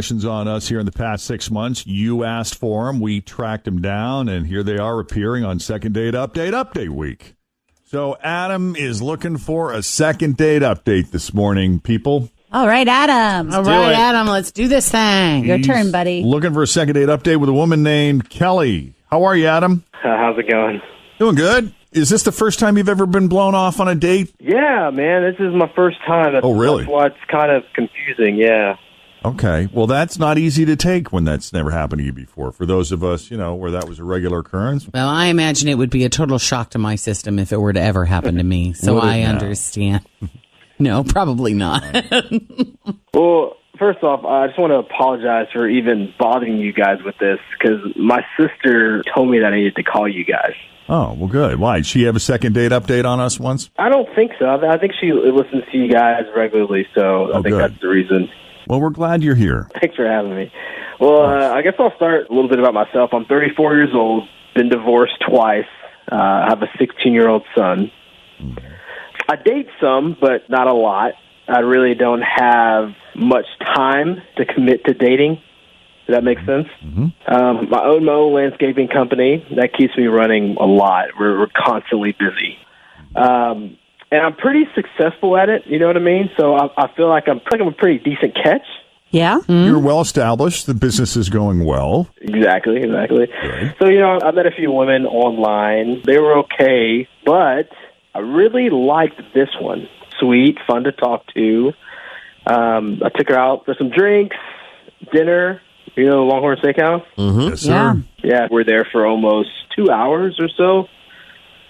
On us here in the past 6 months. You asked for them. We tracked them down, and here they are appearing on Second Date Update Week. So Adam is looking for a second date update this morning, people. All right, Adam. All right, Adam, let's do this thing. Your turn, buddy. Looking for a second date update with a woman named Kelly. How are you, Adam? How's it going? Doing good. Is this the first time you've ever been blown off on a date? Yeah, man, this is my first time. Oh, really? That's why it's kind of confusing, yeah. Okay. Well, that's not easy to take when that's never happened to you before. For those of us, where that was a regular occurrence. Well, I imagine it would be a total shock to my system if it were to ever happen to me. So I understand. No, probably not. Well, first off, I just want to apologize for even bothering you guys with this because my sister told me that I needed to call you guys. Oh, well, good. Why? Did she have a second date update on us once? I don't think so. I think she listens to you guys regularly, so I think good. that's the reason. Well, we're glad you're here. Thanks for having me. Well, I guess I'll start a little bit about myself. I'm 34 years old, been divorced twice. I have a 16-year-old son. Mm-hmm. I date some, but not a lot. I really don't have much time to commit to dating. Does that make sense? Mm-hmm. I own my own landscaping company. That keeps me running a lot. We're constantly busy. And I'm pretty successful at it, you know what I mean? So I feel like I'm a pretty decent catch. Yeah? Mm-hmm. You're well established. The business is going well. Exactly. Right. So, I met a few women online. They were okay, but I really liked this one. Sweet, fun to talk to. I took her out for some drinks, dinner, Longhorn Steakhouse. Mm-hmm. Yes, sir. Yeah, we're there for almost 2 hours or so.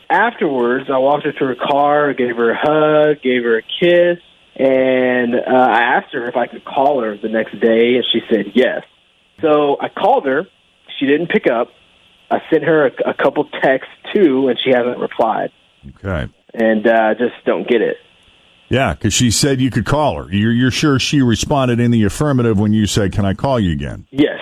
Afterwards, I walked her to her car, gave her a hug, gave her a kiss, and I asked her if I could call her the next day, and she said yes. So I called her. She didn't pick up. I sent her a couple texts, too, and she hasn't replied. Okay. And I just don't get it. Yeah, because she said you could call her. You're sure she responded in the affirmative when you said, "Can I call you again?" Yes,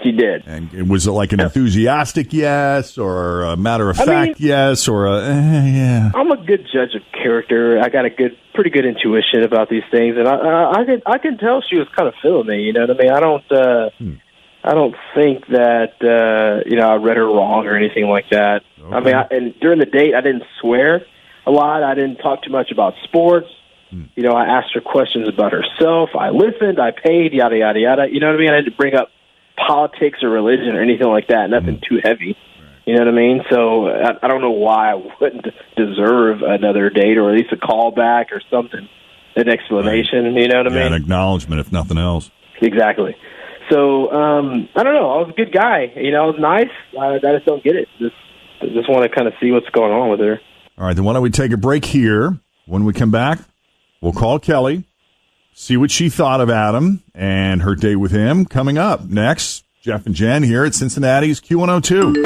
she did. And was it like an enthusiastic yes, or a matter-of-fact yes, or yeah? I'm a good judge of character. I got pretty good intuition about these things, and I can tell she was kind of feeling me. You know what I mean? I don't think that I read her wrong or anything like that. Okay. I mean, and during the date, I didn't swear a lot. I didn't talk too much about sports. I asked her questions about herself. I listened. I paid. Yada yada yada. You know what I mean? I didn't bring up politics or religion or anything like that. Nothing too heavy. You know what I mean? So I don't know why I wouldn't deserve another date or at least a call back or something, an explanation. Right. You know what I mean? An acknowledgement, if nothing else. Exactly. So I don't know. I was a good guy. I was nice. I just don't get it. Just want to kind of see what's going on with her. All right, then why don't we take a break here? When we come back, we'll call Kelly, see what she thought of Adam and her date with him. Coming up next, Jeff and Jen here at Cincinnati's Q102.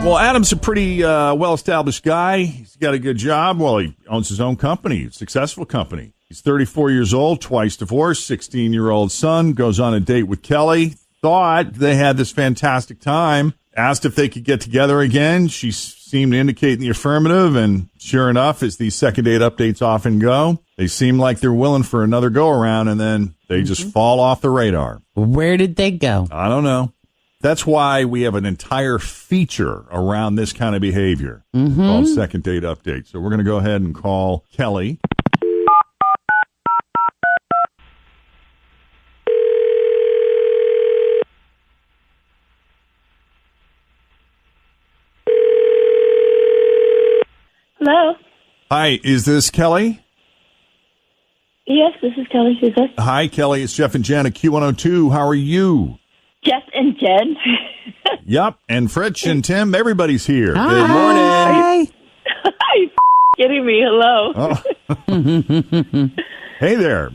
Well, Adam's a pretty well-established guy. He's got a good job. Well, he owns his own company, successful company. He's 34 years old, twice divorced, 16-year-old son, goes on a date with Kelly. Thought they had this fantastic time. Asked if they could get together again. She seemed to indicate in the affirmative, and sure enough, as these second date updates often go, they seem like they're willing for another go-around, and then they just fall off the radar. Where did they go? I don't know. That's why we have an entire feature around this kind of behavior called Second Date Update. So we're going to go ahead and call Kelly. Hello. Hi, is this Kelly? Yes, this is Kelly. Who's this? Hi, Kelly. It's Jeff and Jen at Q102. How are you? Jeff and Jen. Yep. And Fritz and Tim, everybody's here. Hi. Good morning. Are you kidding me? Hello. Oh. Hey there.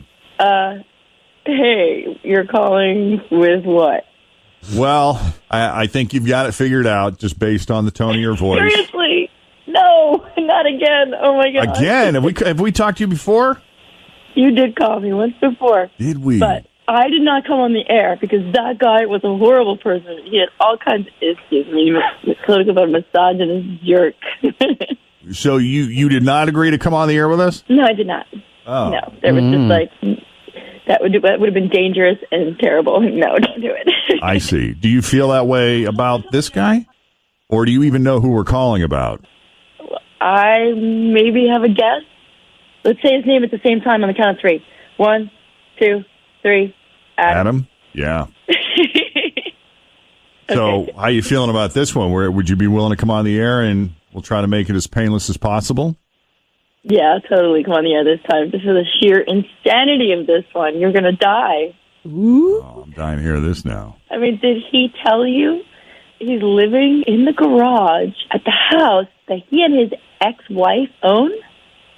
Hey, you're calling with what? Well, I think you've got it figured out just based on the tone of your voice. Seriously? No, not again. Oh, my God. Again? Have we talked to you before? You did call me once before. Did we? But I did not come on the air because that guy was a horrible person. He had all kinds of issues. I mean, he was sort of a misogynist jerk. So you did not agree to come on the air with us? No, I did not. Oh. No, there was just like that would have been dangerous and terrible. No, don't do it. I see. Do you feel that way about this guy? Or do you even know who we're calling about? I maybe have a guess. Let's say his name at the same time on the count of 3. 1, 2, 3. Adam? Yeah. So how you feeling about this one? Would you be willing to come on the air and we'll try to make it as painless as possible? Yeah, totally. Come on the air this time. This is the sheer insanity of this one. You're going to die. Oh, I'm dying to hear this now. I mean, did he tell you he's living in the garage at the house that he and his ex-wife own?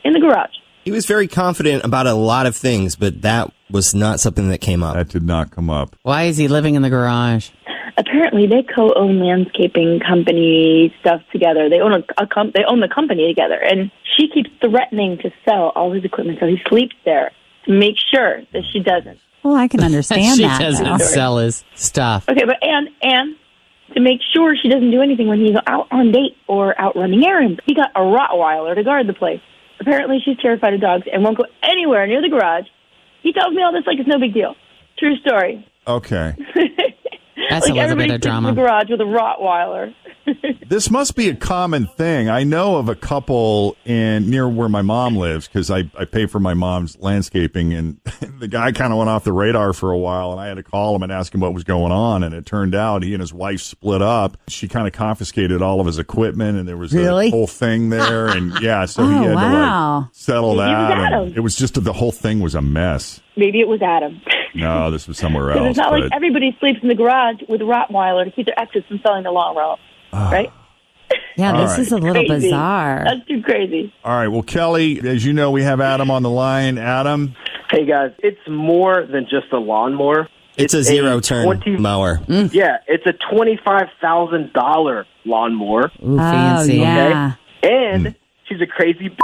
In the garage. He was very confident about a lot of things, but that was not something that came up. That did not come up. Why is he living in the garage? Apparently, they co-own landscaping company stuff together. They own they own the company together, and she keeps threatening to sell all his equipment, so he sleeps there to make sure that she doesn't. Well, I can understand She that. doesn't though. sell his stuff. Okay, but and to make sure she doesn't do anything when he's out on date or out running errands, he got a Rottweiler to guard the place. Apparently, she's terrified of dogs and won't go anywhere near the garage. He tells me all this like it's no big deal. True story. Okay. That's Like a little everybody bit of sleeps in drama. the garage with a Rottweiler. This must be a common thing. I know of a couple near where my mom lives because I pay for my mom's landscaping, and the guy kind of went off the radar for a while, and I had to call him and ask him what was going on, and it turned out he and his wife split up. She kind of confiscated all of his equipment, and there was Really? a whole thing there, and yeah, so he Oh, had to wow. like settle Maybe it was that. And Adam. it was just the whole thing was a mess. Maybe it was Adam. No, this was somewhere Because else. it's not like but- everybody sleeps in the garage with a Rottweiler to keep their exes from selling the long roll, right? Yeah, All this right. is a little Crazy. bizarre. That's too crazy. All right. Well, Kelly, as you know, we have Adam on the line. Adam, Hey, guys, it's more than just a lawnmower. It's a zero-turn 20 mower. Yeah, it's a $25,000 lawnmower. Ooh, Oh, fancy. yeah. And she's a crazy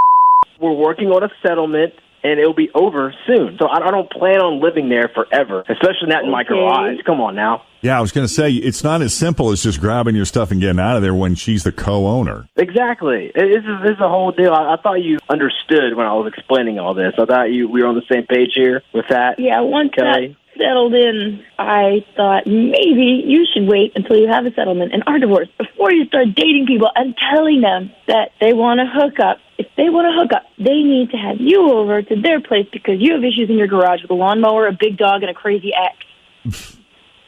We're working on a settlement, and it'll be over soon. So I don't plan on living there forever, especially not in my Okay. garage. Come on now. yeah, I was going to say, it's not as simple as just grabbing your stuff and getting out of there when she's the co-owner. Exactly. This is a whole deal. I thought you understood when I was explaining all this. I thought we were on the same page here with that. Yeah, once Kelly? that settled in, I thought maybe you should wait until you have a settlement and are divorced before you start dating people and telling them that they want to hook up. If they want to hook up, they need to have you over to their place because you have issues in your garage with a lawnmower, a big dog, and a crazy ex.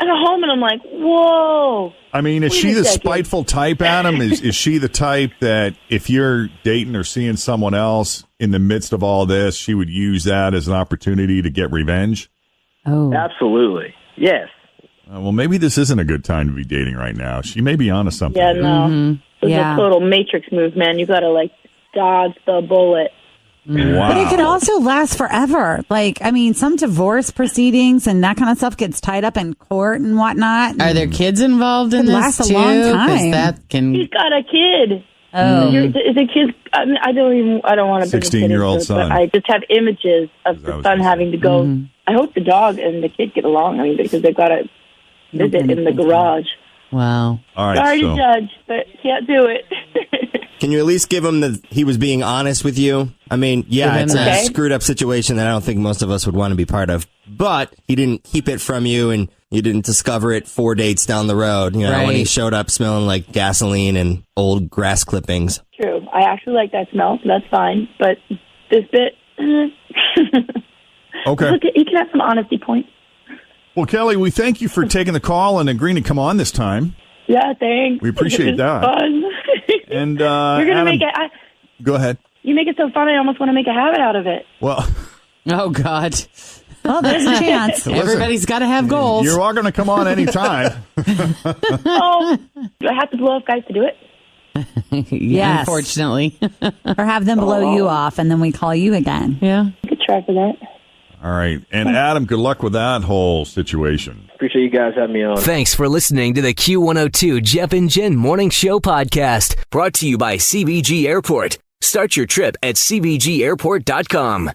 I got home and I'm like, whoa. I mean, is Wait she a the second. spiteful type, Adam? Is she the type that if you're dating or seeing someone else in the midst of all this, she would use that as an opportunity to get revenge? Oh. Absolutely. Yes. Well, maybe this isn't a good time to be dating right now. She may be onto something. Yeah, here. no. It's Yeah. a total Matrix move, man. You got to, like, dodge the bullet. Wow. But it could also last forever. Like, I mean, some divorce proceedings and that kind of stuff gets tied up in court and whatnot. Are there kids involved in Could this last a too? long 'Cause time. that can. He's got a kid. Oh. The kid. I mean, I don't want to. 16-year-old son. But I just have images of That the was son his having to go. Mm-hmm. I hope the dog and the kid get along. I mean, because they've got to visit in the garage. Wow. All right. Sorry so, to judge, but can't do it. Can you at least give him that he was being honest with you? I mean, yeah, Give him it's that. a screwed up situation that I don't think most of us would want to be part of. But he didn't keep it from you, and you didn't discover it 4 dates down the road. You know, when he Right. showed up smelling like gasoline and old grass clippings. True. I actually like that smell, so that's fine. But this bit, okay. look, you can have some honesty points. Well, Kelly, we thank you for taking the call and agreeing to come on this time. Yeah, thanks. We appreciate It was that. Fun. And You're gonna Adam, make it. go ahead. You make it so fun. I almost want to make a habit out of it. Well, Oh God. Well, there's a chance. Everybody's got to have goals. you're all going to come on anytime. Oh, do I have to blow up guys to do it? Yeah, Yes. unfortunately. Or have them blow you off and then we call you again. Yeah. Good try for that. All right. And Adam, good luck with that whole situation. Appreciate you guys having me on. Thanks for listening to the Q102 Jeff and Jen Morning Show podcast, brought to you by CBG Airport. Start your trip at CBGAirport.com.